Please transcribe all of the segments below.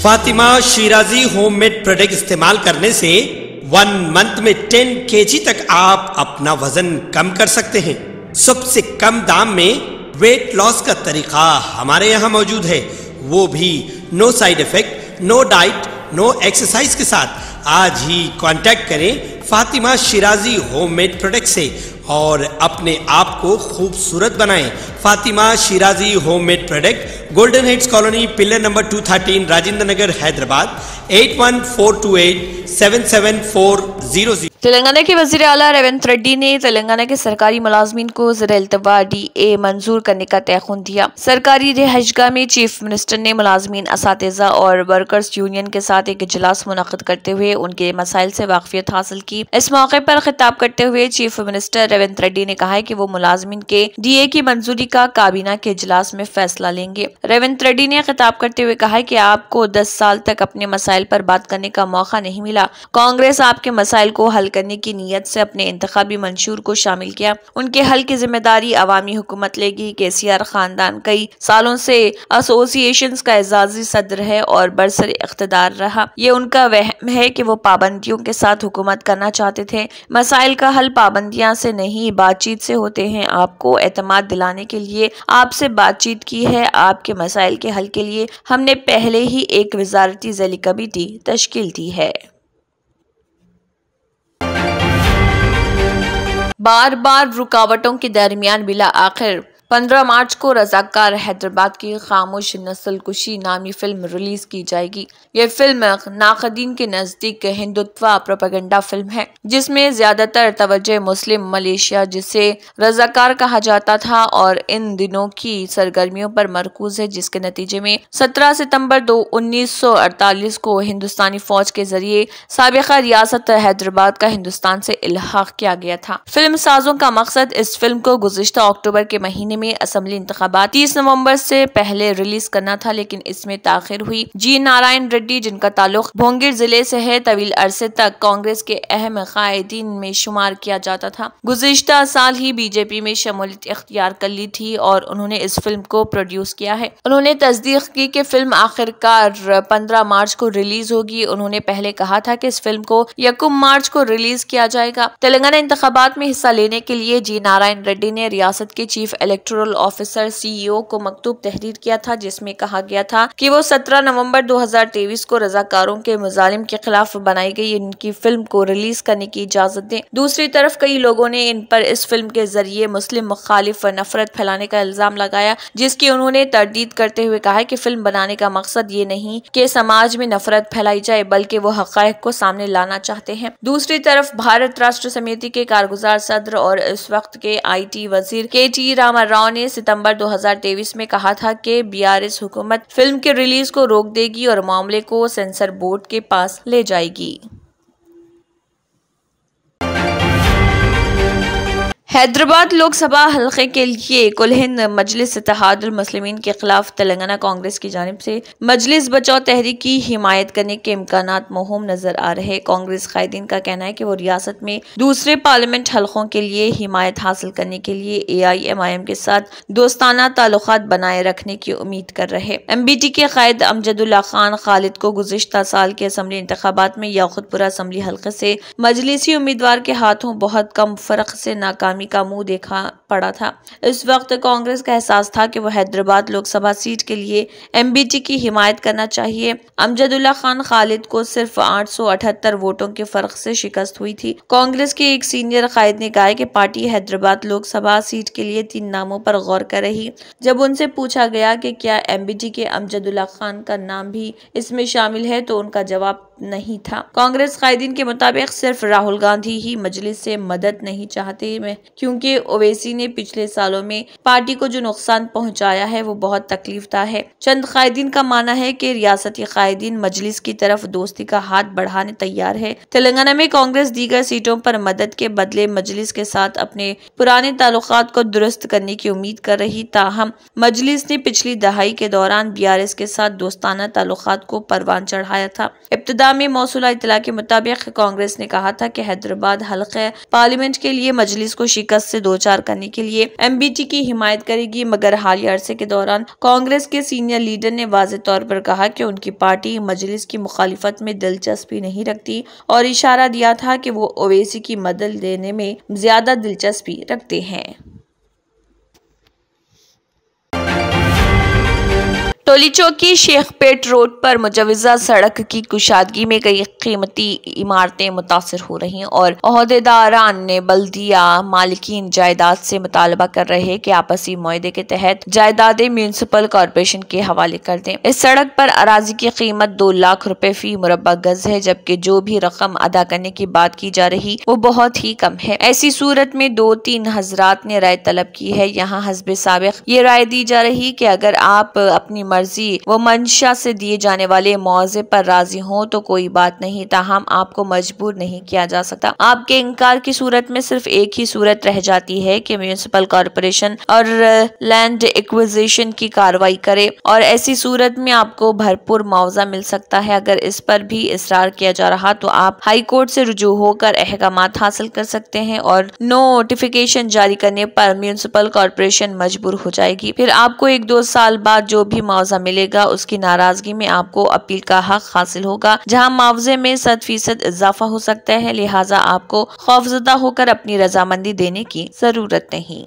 Fatima Shirazi homemade product इस्तेमाल करने से 1 मंथ में 10 kg तक आप अपना वजन कम कर सकते हैं। सबसे कम दाम में वेट लॉस का तरीका हमारे यहाँ मौजूद है, वो भी no side effect, no diet, no exercise के साथ। आज ही कांटेक्ट करें फातिमा शिराजी होममेड प्रोडक्ट से और अपने आप को खूबसूरत बनाएं। Fatima Shirazi homemade product, golden heads colony, pillar number 213, Rajendra Nagar, Hyderabad 8142877400। Telangana के वजीर आला रेवंत रेड्डी ने तेलंगाना के सरकारी मुलाजमीन को ज़र-ए-इल्तवा DA मंजूर करने का तयख़ुन दिया। सरकारी रिहाइशगाह में चीफ मिनिस्टर ने मुलाजमीन, असातिज़ा और वर्कर्स यूनियन के साथ एक इजलास मुनक़्क़िद करते हुए उनके मसाइल से वाक़फ़ियत हासिल की। इस मौके पर खिताब करते हुए चीफ मिनिस्टर रेवंत रेड्डी ने कहा है कि वो मुलाजमीन के DA की मंजूरी का काबीना के इजलास में फैसला लेंगे। रेवंत रेड्डी ने खिताब करते हुए कहा है कि आपको 10 साल तक अपने मसाइल पर बात करने का मौका नहीं मिला। कांग्रेस आपके मसाइल को हल करने की नीयत से अपने इंतखाबी मंशूर को शामिल किया। उनके हल की जिम्मेदारी अवामी हुकूमत लेगी। KCR खानदान कई सालों से एसोसिएशंस का एजाजी सदर है और बरसर इख्तिदार रहा। ये उनका वहम है कि वो पाबंदियों के साथ हुकूमत करना चाहते थे। मसाइल का हल पाबंदियां से नहीं, बातचीत से होते हैं। आपको एतमाद दिलाने के लिए आपसे बातचीत की है। आपके मसाइल के हल के लिए हमने पहले ही एक वजारती ज़ैली कमेटी तश्कील दी है। बार बार रुकावटों के दरमियान बिला आखिर 15 मार्च को रजाकार हैदराबाद की खामोश नस्ल कुशी नामी फिल्म रिलीज की जाएगी। ये फिल्म नाक़दीन के नजदीक हिंदुत्व प्रोपेगेंडा फिल्म है, जिसमें ज्यादातर तवज्जो मुस्लिम मलेशिया, जिसे रजाकार कहा जाता था, और इन दिनों की सरगर्मियों पर मरकूज है, जिसके नतीजे में 17 सितंबर 1948 को हिंदुस्तानी फौज के जरिए साबिका रियासत हैदराबाद का हिंदुस्तान से इल्हाक किया गया था। फिल्म साजों का मकसद इस फिल्म को गुज़िश्ता अक्टूबर के महीने में असम्बली इंतखाबात 30 नवंबर से पहले रिलीज करना था, लेकिन इसमें ताखिर हुई। जी नारायण रेड्डी, जिनका ताल्लुक भोंगिर जिले से है, तवील अरसे तक कांग्रेस के अहम कायदीन में शुमार किया जाता था। गुज़िश्ता साल ही बीजेपी में शमूलियत इख्तियार कर ली थी और उन्होंने इस फिल्म को प्रोड्यूस किया है। उन्होंने तस्दीक की कि फिल्म आखिरकार 15 मार्च को रिलीज होगी। उन्होंने पहले कहा था कि इस फिल्म को 1 मार्च को रिलीज किया जाएगा। तेलंगाना इंतखाबात में हिस्सा लेने के लिए जी नारायण रेड्डी ने रियासत के चीफ इलेक्टोरल ऑफिसर CEO को मकतूब तहरीर किया था, जिसमें कहा गया था कि वो 17 नवंबर 2023 को रजाकारों के मुजालिम के खिलाफ बनाई गई इनकी फिल्म को रिलीज करने की इजाजत दें। दूसरी तरफ कई लोगों ने इन पर इस फिल्म के जरिए मुस्लिम मुखालिफ नफरत फैलाने का इल्जाम लगाया, जिसकी उन्होंने तरदीद करते हुए कहा कि फिल्म बनाने का मकसद ये नहीं कि समाज में नफरत फैलाई जाए, बल्कि वो हक़ाइक़ को सामने लाना चाहते हैं। दूसरी तरफ भारत राष्ट्र समिति के कारगुजार सदर और इस वक्त के IT वजीर KT रामा राव ने सितंबर 2023 में कहा था कि BRS हुकूमत फिल्म के रिलीज को रोक देगी और मामले को सेंसर बोर्ड के पास ले जाएगी। हैदराबाद लोकसभा हल्के के लिए कुल हिंद मजलिस इत्तेहादुल मुस्लिमीन के खिलाफ तेलंगाना कांग्रेस की जानिब से मजलिस बचाओ तहरीक की हिमायत करने के इम्कानात मौहूम नजर आ रहे। कांग्रेस कायदीन का कहना है कि वो रियासत में दूसरे पार्लियामेंट हल्कों के लिए हिमायत हासिल करने के लिए AIMIM के साथ दोस्ताना ताल्लुकात बनाए रखने की उम्मीद कर रहे। MBT के कायद अमजदुल्ला खान खालिद को गुज़िश्ता साल के असम्बली इंतखाबात में याखुतपुरा असम्बली हल्के से मजलिसी उम्मीदवार के हाथों बहुत कम फर्क से नाकामी का मुंह देखा पड़ा था। इस वक्त कांग्रेस का एहसास था कि वो हैदराबाद लोकसभा सीट के लिए MBT की हिमायत करना चाहिए। अमजदुल्ला खान खालिद को सिर्फ 878 वोटों के फर्क से शिकस्त हुई थी। कांग्रेस के एक सीनियर कायद ने कहा कि पार्टी हैदराबाद लोकसभा सीट के लिए 3 नामों पर गौर कर रही। जब उनसे पूछा गया कि क्या MBT के अमजदुल्ला खान का नाम भी इसमें शामिल है, तो उनका जवाब नहीं था। कांग्रेस कायदीन के मुताबिक सिर्फ राहुल गांधी ही मजलिस से मदद नहीं चाहते, क्योंकि ओवैसी ने पिछले सालों में पार्टी को जो नुकसान पहुंचाया है वो बहुत तकलीफदा है। चंद कायदीन का मानना है कि रियासती कायदीन मजलिस की तरफ दोस्ती का हाथ बढ़ाने तैयार है। तेलंगाना में कांग्रेस दीगर सीटों पर मदद के बदले मजलिस के साथ अपने पुराने ताल्लुकात को दुरुस्त करने की उम्मीद कर रही। ताहम मजलिस ने पिछली दहाई के दौरान BRS के साथ दोस्ताना ताल्लुकात को परवान चढ़ाया था। इब्तिदा बरोदा में मौसूला इत्तला के मुताबिक कांग्रेस ने कहा था कि हैदराबाद हल्के पार्लियामेंट के लिए मजलिस को शिकस्त से दो चार करने के लिए MBT की हिमायत करेगी, मगर हालिया अरसे के दौरान कांग्रेस के सीनियर लीडर ने वाज़ेह तौर पर कहा कि उनकी पार्टी मजलिस की मुखालिफत में दिलचस्पी नहीं रखती और इशारा दिया था कि वो ओवैसी की मदद देने में ज्यादा दिलचस्पी रखते हैं। टोली चौकी शेखपेट रोड पर मुजवजा सड़क की कुशादगी में कई कीमती इमारतें मुतासर हो रही हैं और ओहदेदारान ने बल्दिया मालिकीन जायदाद से मुतालबा कर रहे हैं कि आपसी मुआहदे के तहत जायदादें म्यूनिसिपल कॉरपोरेशन के हवाले कर दें। इस सड़क पर अराजी की कीमत 2 लाख रुपए फी मुरब्बा गज है, जबकि जो भी रकम अदा करने की बात की जा रही वो बहुत ही कम है। ऐसी सूरत में 2-3 हजरात ने राय तलब की है। यहाँ हस्बे साबिक ये राय दी जा रही कि अगर आप अपनी मर्जी व मंशा से दिए जाने वाले मुआवजे पर राजी हो तो कोई बात नहीं, ताहम आपको मजबूर नहीं किया जा सकता। आपके इनकार की सूरत में सिर्फ एक ही सूरत रह जाती है कि म्यूनिसिपल कॉरपोरेशन और लैंड एक्विजिशन की कार्रवाई करे और ऐसी सूरत में आपको भरपूर मुआवजा मिल सकता है। अगर इस पर भी इसरार किया जा रहा तो आप हाई कोर्ट से रुजू होकर अहकामात हासिल कर सकते हैं और नोटिफिकेशन जारी करने पर म्यूनिसिपल कॉरपोरेशन मजबूर हो जाएगी। फिर आपको 1-2 साल बाद जो भी मुआवजा मिलेगा उसकी नाराजगी में आपको अपील का हक हासिल होगा, जहां मुआवजे में 100% इजाफा हो सकता है। लिहाजा आपको खौफजदा होकर अपनी रजामंदी देने की जरूरत नहीं।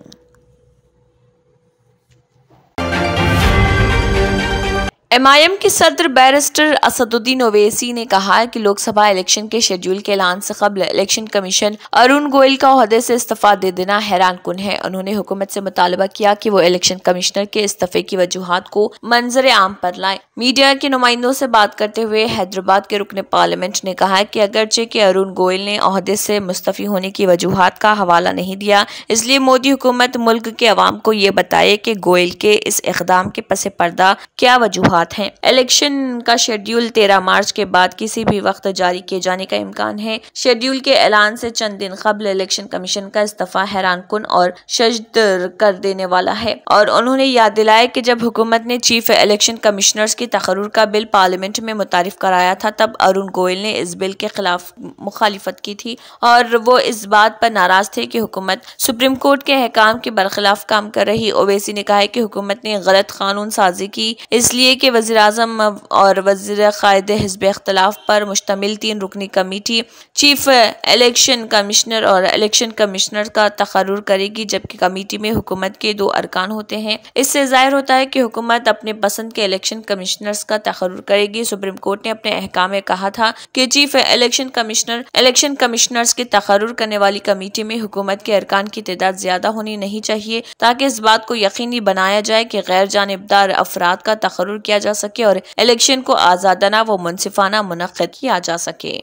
MIM के सदर बैरिस्टर असदुद्दीन ओवैसी ने कहा है कि लोकसभा इलेक्शन के शेड्यूल के ऐलान से कबल इलेक्शन कमीशन अरुण गोयल का ओहदे से इस्तीफा दे देना हैरान कुन है। उन्होंने हुकूमत से मुतालबा किया कि वो इलेक्शन कमिश्नर के इस्तीफे की वजूहात को मंजर आम पर लाए। मीडिया के नुमाइंदों से बात करते हुए हैदराबाद के रुकने पार्लियामेंट ने कहा कि अगरचे कि अरुण गोयल ने ओहदे से मुस्तफी होने की वजूहात का हवाला नहीं दिया, इसलिए मोदी हुकूमत मुल्क के अवाम को ये बताए कि गोयल के इस इकदाम के पसे पर्दा क्या वजूहात हैं। इलेक्शन का शेड्यूल 13 मार्च के बाद किसी भी वक्त जारी किए जाने का इम्कान है। शेड्यूल के ऐलान से चंद दिन कबल इलेक्शन कमीशन का इस्तीफा हैरान कुन और शजद कर देने वाला है और उन्होंने याद दिलाया कि जब हुकूमत ने चीफ इलेक्शन कमिश्नर्स की तकर्रुर का बिल पार्लियामेंट में मुतारिफ कराया था तब अरुण गोयल ने इस बिल के खिलाफ मुखालिफत की थी और वो इस बात पर नाराज थे कि हुकूमत सुप्रीम कोर्ट के अहकाम के बरखिलाफ काम कर रही। ओवैसी ने कहा कि हुकूमत ने गलत कानून साजी की इसलिए कि वज़ीर आज़म और वज़ीर क़ायदे हिज़्ब इख्तिलाफ पर मुश्तमिल 3 रुकनी कमेटी चीफ इलेक्शन कमिश्नर और इलेक्शन कमिश्नर का तकर्रुर करेगी, जबकि कमेटी में हुकूमत के 2 अरकान होते हैं। इससे जाहिर होता है कि हुकूमत अपने पसंद के इलेक्शन कमिश्नर्स का तकर्रुर करेगी। सुप्रीम कोर्ट ने अपने अहकाम में कहा था कि chief election commissioner election commissioners के तकर्रुर करने वाली कमेटी में हुकूमत के अरकान की तादाद ज्यादा होनी नहीं चाहिए ताकि इस बात को यकीनी बनाया जाए कि गैर जानिबदार अफराद का तकर्रुर किया जा सके और इलेक्शन को आजादाना व मुनसिफाना मुनक्किद किया जा सके।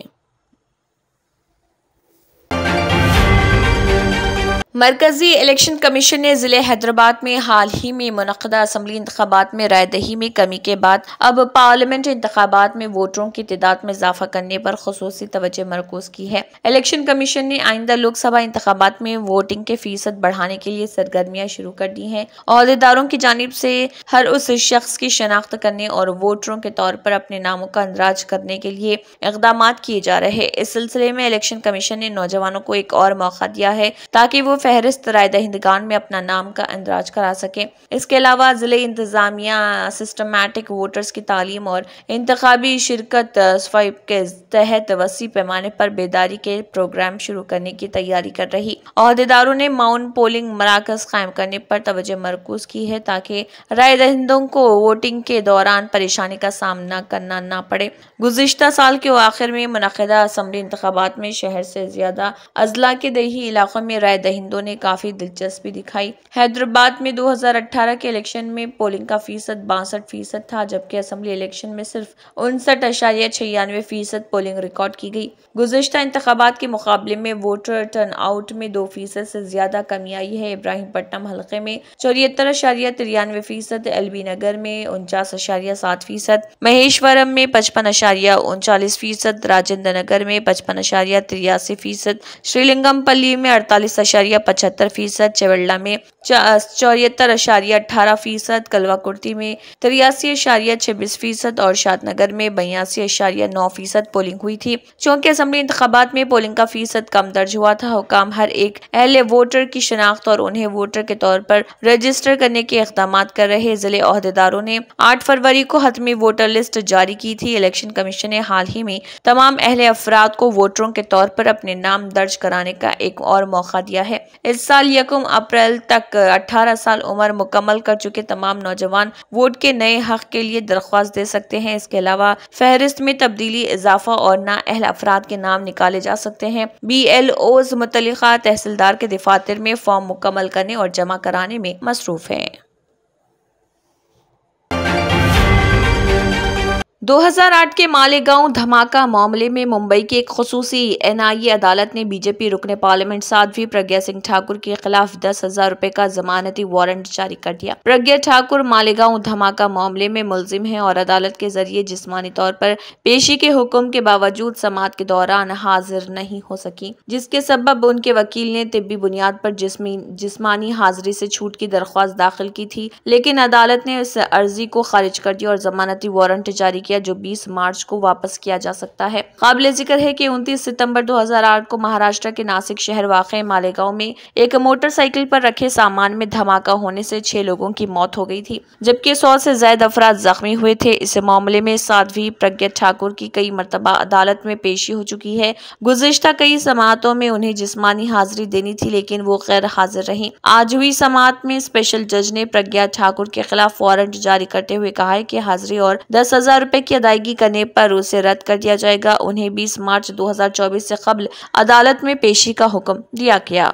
मरकजी इलेक्शन कमीशन ने जिले हैदराबाद में हाल ही में मुनक़दा असम्बली इंतखाबात में राय दही में कमी के बाद अब पार्लियामेंट इंतखाबात में वोटरों की तादाद में इजाफा करने पर खुसूसी तवज्जो मरकूज की है। इलेक्शन कमीशन ने आइंदा लोकसभा इंतखाबात में वोटिंग के फीसद बढ़ाने के लिए सरगर्मियां शुरू कर दी हैं। ओहदेदारों की जानिब से हर उस शख्स की शनाख्त करने और वोटरों के तौर पर अपने नामों का अंदराज करने के लिए इक़दाम किए जा रहे हैं। इस सिलसिले में इलेक्शन कमीशन ने नौजवानों को एक और मौका दिया है ताकि वो फहरिस्त राय दहिंदगान में अपना नाम का इंदराज करा सके। इसके अलावा जिले इंतजामिया सिस्टमैटिक वोटर्स की तालीम और इंतखाबी शिरकत स्वाइप के तहत वसी पैमाने पर बेदारी के प्रोग्राम शुरू करने की तैयारी कर रही। ओहदेदारों ने माउंट पोलिंग मराकज कायम करने पर तवज्जो मरकूज की है ताकि राय दहिंदों को वोटिंग के दौरान परेशानी का सामना करना न पड़े। गुज़िश्ता साल के आखिर में मुनक़दा असम्बली इंतखाबात में शहर से ज्यादा अजला के दही इलाकों में राय दहिंदों ने काफी दिलचस्पी दिखाई। हैदराबाद में 2018 के इलेक्शन में पोलिंग का फीसद 62% था, जबकि असेंबली इलेक्शन में सिर्फ 59.96% पोलिंग रिकॉर्ड की गई। गुज़िश्ता इंतखाबात के मुकाबले में वोटर टर्न आउट में 2% से ज्यादा कमी आई है। इब्राहिमपट्टनम हल्के में 74.93%, एलबी नगर में 49.7%, महेश्वरम में 55.39%, राजेंद्र नगर में 55.83%, श्रीलिंगमपल्ली में 48.55%, 75%, चेवल्ला में 74.18%, कलवाकुर्ती में 83.26% और शादनगर में 82.9% पोलिंग हुई थी। चूंकि असेंबली इंतखाबात में पोलिंग का फीसद कम दर्ज हुआ था, हुकाम हर एक अहले वोटर की शनाख्त और उन्हें वोटर के तौर पर रजिस्टर करने के इक़दाम कर रहे जिले ओहदेदारों ने 8 फरवरी को हतमी वोटर लिस्ट जारी की थी। इलेक्शन कमीशन ने हाल ही में तमाम अहले अफराद को वोटरों के तौर पर अपने नाम दर्ज कराने का एक और मौका दिया है। इस साल 1 अप्रैल तक 18 साल उम्र मुकम्मल कर चुके तमाम नौजवान वोट के नए हक के लिए दरख्वास्त दे सकते हैं। इसके अलावा फहरिस्त में तब्दीली, इजाफा और नाअहल अफराद के नाम निकाले जा सकते हैं। BLOs मुतल्लिका तहसीलदार के दफातर में फॉर्म मुकम्मल करने और जमा कराने में मसरूफ हैं। 2008 के मालेगांव धमाका मामले में मुंबई की एक खुसूसी NIA अदालत ने बीजेपी रुकने पार्लियामेंट साध्वी प्रज्ञा सिंह ठाकुर के खिलाफ 10,000 रुपए का जमानती वारंट जारी कर दिया। प्रज्ञा ठाकुर मालेगांव धमाका मामले में मुलजिम हैं और अदालत के जरिए जिस्मानी तौर पर पेशी के हुक्म के बावजूद समाअत के दौरान हाजिर नहीं हो सकी, जिसके सबब उनके वकील ने तिब्बी बुनियाद पर जिस्मानी हाजिरी से छूट की दरख्वास्त दाखिल की थी, लेकिन अदालत ने इस अर्जी को खारिज कर दिया और जमानती वारंट जारी किया, जो 20 मार्च को वापस किया जा सकता है। काबिल जिक्र है कि 29 सितंबर 2008 को महाराष्ट्र के नासिक शहर वाक़े मालेगांव में एक मोटरसाइकिल पर रखे सामान में धमाका होने से 6 लोगों की मौत हो गई थी, जबकि 100 से ज्यादा अफराद जख्मी हुए थे। इस मामले में साध्वी प्रज्ञा ठाकुर की कई मरतबा अदालत में पेशी हो चुकी है। गुज़िश्ता कई समाअतों में उन्हें जिस्मानी हाजिरी देनी थी, लेकिन वो गैर हाजिर रही। आज हुई समाअत में स्पेशल जज ने प्रज्ञा ठाकुर के खिलाफ वारंट जारी करते हुए कहा है कि हाजिरी और 10,000 रुपए की अदायगी करने पर उसे रद्द कर दिया जाएगा। उन्हें 20 मार्च 2024 से कबल अदालत में पेशी का हुक्म दिया गया।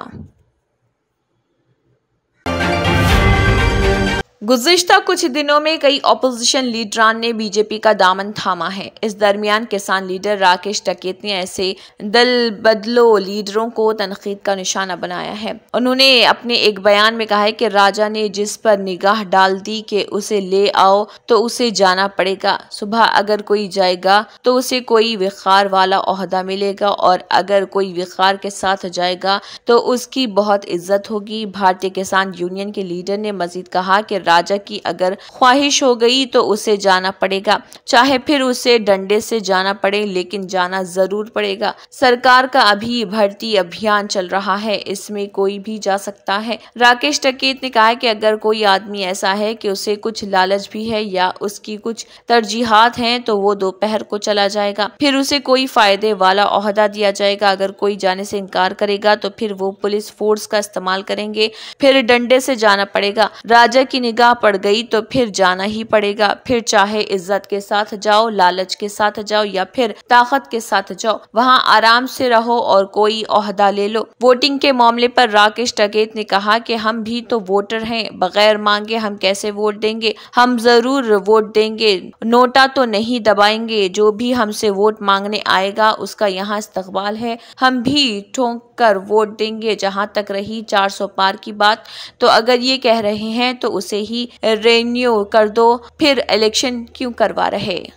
गुज़िश्ता कुछ दिनों में कई अपोजिशन लीडरान ने बीजेपी का दामन थामा है। इस दरमियान किसान लीडर राकेश टिकैत ने ऐसे दल बदलो लीडरों को तनकीद का निशाना बनाया है। उन्होंने अपने एक बयान में कहा है कि राजा ने जिस पर निगाह डाल दी कि उसे ले आओ तो उसे जाना पड़ेगा। सुबह अगर कोई जाएगा तो उसे कोई विखार वाला ओहदा मिलेगा और अगर कोई विखार के साथ जाएगा तो उसकी बहुत इज्जत होगी। भारतीय किसान यूनियन के लीडर ने मजीद कहा कि राजा की अगर ख्वाहिश हो गई तो उसे जाना पड़ेगा, चाहे फिर उसे डंडे से जाना पड़े, लेकिन जाना जरूर पड़ेगा। सरकार का अभी भर्ती अभियान चल रहा है, इसमें कोई भी जा सकता है। राकेश टिकैत ने कहा कि अगर कोई आदमी ऐसा है कि उसे कुछ लालच भी है या उसकी कुछ तरजीहात हैं तो वो दोपहर को चला जाएगा, फिर उसे कोई फायदे वाला ओहदा दिया जाएगा। अगर कोई जाने से इनकार करेगा तो फिर वो पुलिस फोर्स का इस्तेमाल करेंगे, फिर डंडे से जाना पड़ेगा। राजा की निगाह पड़ गई तो फिर जाना ही पड़ेगा, फिर चाहे इज्जत के साथ जाओ, लालच के साथ जाओ या फिर ताकत के साथ जाओ, वहां आराम से रहो और कोई ओहदा ले लो। वोटिंग के मामले पर राकेश टिकैत ने कहा कि हम भी तो वोटर हैं, बगैर मांगे हम कैसे वोट देंगे? हम जरूर वोट देंगे, नोटा तो नहीं दबाएंगे। जो भी हमसे वोट मांगने आएगा उसका यहाँ इस्तकबाल है, हम भी ठोंक कर वोट देंगे। जहां तक रही 400 पार की बात, तो अगर ये कह रहे हैं तो उसे ही रिन्यू कर दो, फिर इलेक्शन क्यों करवा रहे?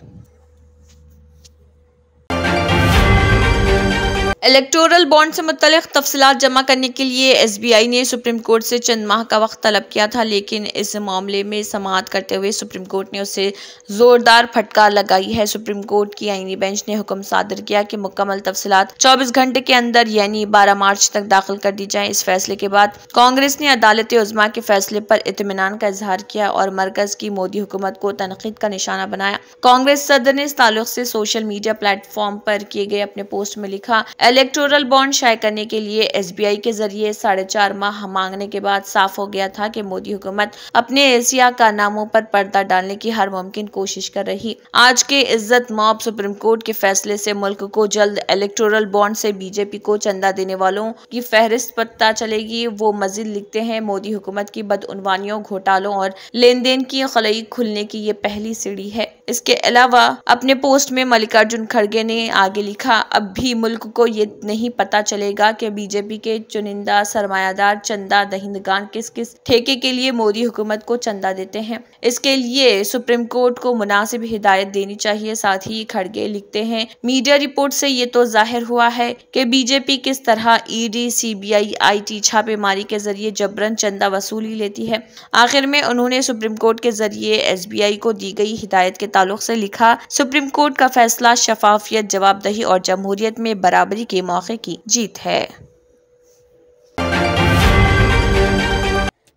इलेक्टोरल बॉन्ड से मुतल्लिक तफसीलात जमा करने के लिए SBI ने सुप्रीम कोर्ट से चंद माह का वक्त तलब किया था, लेकिन इस मामले में समाअत करते हुए सुप्रीम कोर्ट ने उसे जोरदार फटकार लगाई है। सुप्रीम कोर्ट की आईनी बेंच ने हुक्म सादर किया कि मुकम्मल तफसीलात 24 घंटे के अंदर यानी 12 मार्च तक दाखिल कर दी जाए। इस फैसले के बाद कांग्रेस ने अदालत उज़्मा के फैसले पर इत्मीनान का इजहार किया और मरकज की मोदी हुकूमत को तनकीद का निशाना बनाया। कांग्रेस सदर ने इस ताल्लुक से सोशल मीडिया प्लेटफॉर्म पर किए गए अपने पोस्ट में लिखा, इलेक्टोरल बॉन्ड शाये करने के लिए SBI के जरिए 4.5 माह मांगने के बाद साफ हो गया था कि मोदी हुकूमत अपने एशिया कारनामों पर पर्दा डालने की हर मुमकिन कोशिश कर रही। आज के इज्जत मॉब सुप्रीम कोर्ट के फैसले से मुल्क को जल्द इलेक्टोरल बॉन्ड से बीजेपी को चंदा देने वालों की फहरिस्त पता चलेगी। वो मजीद लिखते हैं, मोदी हुकूमत की बदउनवानियों, घोटालों और लेन देन की खलई खुलने की ये पहली सीढ़ी है। इसके अलावा अपने पोस्ट में मल्लिकार्जुन खड़गे ने आगे लिखा, अब भी मुल्क को ये ये नहीं पता चलेगा कि बीजेपी के चुनिंदा सरमायादार चंदा दहिंदगान किस किस ठेके के लिए मोदी हुकूमत को चंदा देते हैं। इसके लिए सुप्रीम कोर्ट को मुनासिब हिदायत देनी चाहिए। साथ ही खड़गे लिखते हैं, मीडिया रिपोर्ट से ये तो जाहिर हुआ है कि बीजेपी किस तरह ईडी, सीबीआई, आईटी छापेमारी के जरिए जबरन चंदा वसूली लेती है। आखिर में उन्होंने सुप्रीम कोर्ट के जरिए एसबीआई को दी गई हिदायत के ताल्लुक से लिखा, सुप्रीम कोर्ट का फैसला शफाफियत, जवाबदेही और जमहूरियत में बराबरी के मौके की जीत है।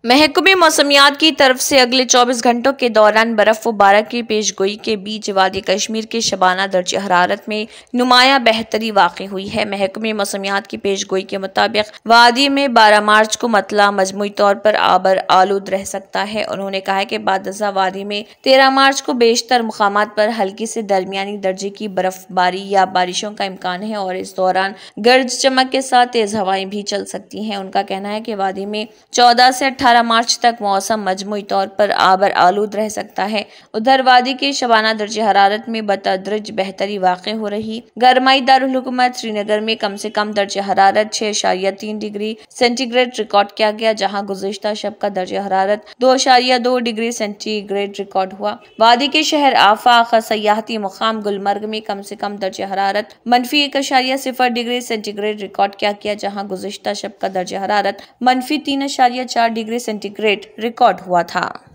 महकमे मौसमियात की तरफ से अगले 24 घंटों के दौरान बर्फ व बारिश की पेशगोई के बीच वादी कश्मीर के शबाना दर्ज हरारत में नुमायां बेहतरी वाक़ई हुई है। महकमे मौसमियात की पेशगोई के मुताबिक वादी में 12 मार्च को मतला मजमूई तौर पर आबर आलूद रह सकता है। उन्होंने कहा कि बादशाह वादी में 13 मार्च को बेशतर मुकामात पर हल्की से दरमियानी दर्जे की बर्फबारी या बारिशों का इम्कान है और इस दौरान गर्ज चमक के साथ तेज हवाएं भी चल सकती हैं। उनका कहना है कि वादी में 14 से 18 मार्च तक मौसम मजमूई तौर पर आबर आलूद रह सकता है। उधर वादी के शबाना दर्जे हरारत में बतदरिज बेहतरी वाक़ई हो रही। गरमाई दारुल हुकूमत श्रीनगर में कम से कम दर्जे हरारत 6.3 डिग्री सेंटीग्रेड रिकॉर्ड किया गया, जहां गुज़िश्ता शब का दर्जे हरारत 2.2 डिग्री सेंटीग्रेड रिकॉर्ड हुआ। वादी के शहर आफाक सयाहती मुकाम गुलमर्ग में कम से कम दर्जे हरारत -1.0 डिग्री सेंटीग्रेड रिकॉर्ड किया गया, जहां गुज़िश्ता शब का दर्जे हरारत -3.4 डिग्री सेंटीग्रेड रिकॉर्ड हुआ था।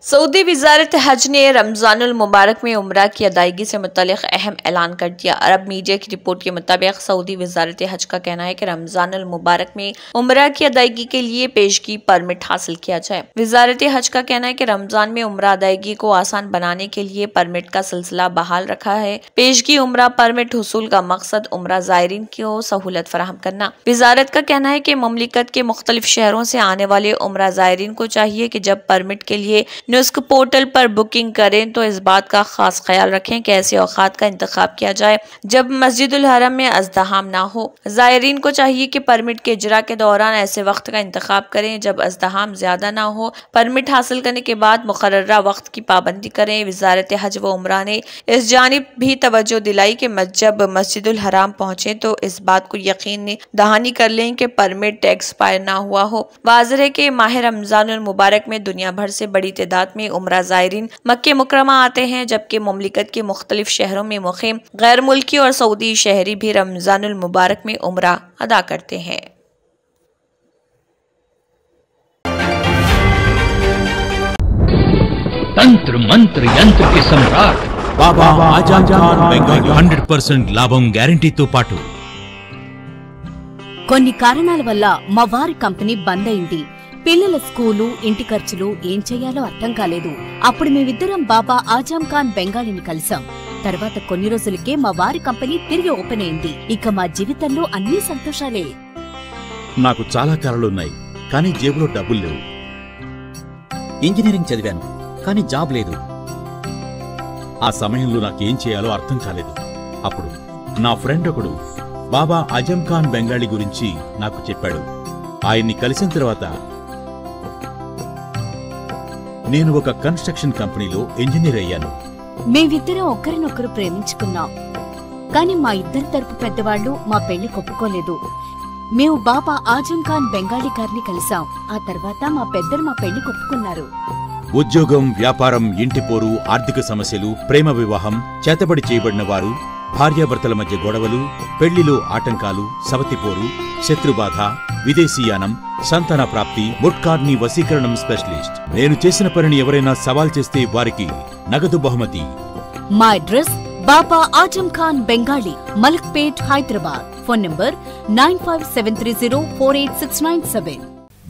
सऊदी वज़ारत हज ने रमज़ानुल मुबारक में उम्रा की अदायगी से मुतल्लिक़ अहम ऐलान कर दिया। अरब मीडिया की रिपोर्ट के मुताबिक सऊदी वज़ारत हज का कहना है कि रमज़ानुल मुबारक में उम्रा की अदायगी के लिए पेशगी परमिट हासिल किया जाए। वज़ारत हज का कहना है कि रमज़ान में उम्रा अदायगी को आसान बनाने के लिए परमिट का सिलसिला बहाल रखा है। पेशगी उम्रा परमिट हुसूल का मकसद उम्रा ज़ायरीन को सहूलत फराहम करना। वज़ारत का कहना है कि मुमलिकत के मुख्तलिफ शहरों से आने वाले उम्रा ज़ायरीन को चाहिए कि जब परमिट के लिए नुस्ख पोर्टल पर बुकिंग करें तो इस बात का खास ख्याल रखें कि ऐसे औकात का इंतखाब किया जाए जब मस्जिदुल हरम में अज़्दहाम ना हो। ज़ायरीन को चाहिए कि परमिट के इजरा के दौरान ऐसे वक्त का इंतखाब करें जब अज़्दहाम ज्यादा ना हो। परमिट हासिल करने के बाद मुकर्ररा वक्त की पाबंदी करें। वज़ारत हज व उम्रा ने इस जानिब भी तवज्जो दिलाई कि जब मस्जिदुल हराम पहुंचे तो इस बात को यकीन दहानी कर लें कि परमिट एक्सपायर ना हुआ हो। वाज़ेह है कि माह रमज़ानुल मुबारक में दुनिया भर से बड़ी तादाद में उम्रा ज़ायरीन मक्के मुकरमा आते हैं, जबकि मुमलिकत के मुख्तलिफ शहरों में मुक़ीम गैर मुल्की और सऊदी शहरी भी रमज़ानुल मुबारक में उम्रा अदा करते हैं। तंत्र मंत्र यंत्र के सम्राट बाबा आजम खान బెంగాలీ 100% లాభం గ్యారెంటీతో పాటు కొన్ని కారణాల వల్ల మా వారి కంపెనీ బంద్ అయింది. పిల్లల స్కూలు, ఇంటి ఖర్చులు ఏం చేయాలో అర్థం కాలేదు. అప్పుడు మేమిద్దరం బాబా ఆజం ఖాన్ బెంగాలీని కలిసాం. తర్వాత కొన్ని రోజులకే మా వారి కంపెనీ తిరిగి ఓపెన్ అయింది. ఇక మా జీవితంలో అన్ని సంతోషాలే. నాకు చాలా కలలున్నాయి, కానీ జేబులో డబ్బులు లేవు. ఇంజనీరింగ్ చదివాను, కానీ జాబ్ లేదు. ఆ సమయంలో నాకేం చేయాలో అర్థం కాలేదు. అప్పుడు నా ఫ్రెండ్ ఒకడు బాబా ఆజం ఖాన్ బెంగాలీ గురించి నాకు చెప్పాడు. ఆయన్ని కలిసిన తర్వాత నేను ఒక కన్స్ట్రక్షన్ కంపెనీలో ఇంజనీర్ అయ్యాను. మేమిద్దరం ఒకరినొకరు ప్రేమించుకున్నాం. కానీ మా ఇద్దరి తరపు పెద్దవాళ్లు మా పెళ్లి ఒప్పుకోలేదు. మేము బాబా ఆజం ఖాన్ బెంగాలీ గారిని కలిసాం. ఆ తర్వాత మా పెద్దలు మా పెళ్లి ఒప్పుకున్నారు. ఉద్యోగం, వ్యాపారం, ఇంటి పోరు, ఆర్థిక సమస్యలు, ప్రేమ వివాహం, చేతబడి చేయబడిన వారు, భార్యాభర్తల మధ్య గొడవలు, పెళ్లిలో ఆటంకాలు, సవతిపోరు, శత్రుబాధ, విదేశీయానం, సంతాన ప్రాప్తి, ముట్కార్ని వశీకరణం స్పెషలిస్ట్. నేను చేసిన పనిని ఎవరైనా సవాల్ చేస్తే వారికి నగదు బహుమతి. మా address Baba Azam Khan Bengali, Malakpet, Hyderabad. Phone number 9573048697.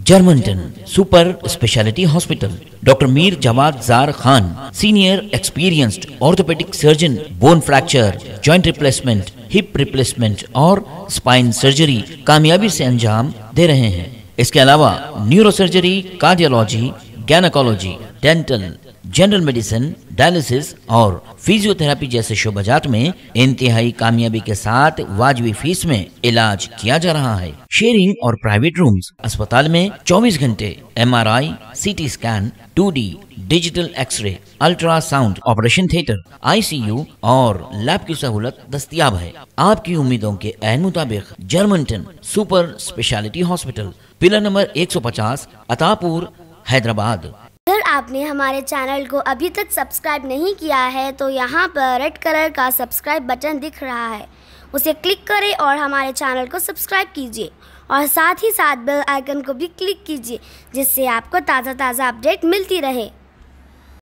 Germanten super speciality hospital, doctor Mir Jawad Jar Khan, senior experienced orthopaedic surgeon, bone fracture, joint replacement, hip replacement और स्पाइन सर्जरी कामयाबी से अंजाम दे रहे हैं। इसके अलावा neurosurgery, cardiology, gynaecology, dental, general medicine, dialysis और फिजियोथेरेपी जैसे शोबाजात में इंतहाई कामयाबी के साथ वाजबी फीस में इलाज किया जा रहा है। शेयरिंग और प्राइवेट रूम्स। अस्पताल में 24 घंटे MRI, CT scan, 2D digital x-ray, ultrasound, operation theatre, ICU और लैब की सहूलत दस्तयाब है। आपकी उम्मीदों के ऐन मुताबिक Germanten super speciality hospital, pillar number 150, Attapur, Hyderabad. अगर आपने हमारे चैनल को अभी तक सब्सक्राइब नहीं किया है तो यहाँ पर रेड कलर का सब्सक्राइब बटन दिख रहा है, उसे क्लिक करें और हमारे चैनल को सब्सक्राइब कीजिए और साथ ही साथ बेल आइकन को भी क्लिक कीजिए, जिससे आपको ताज़ा अपडेट मिलती रहे।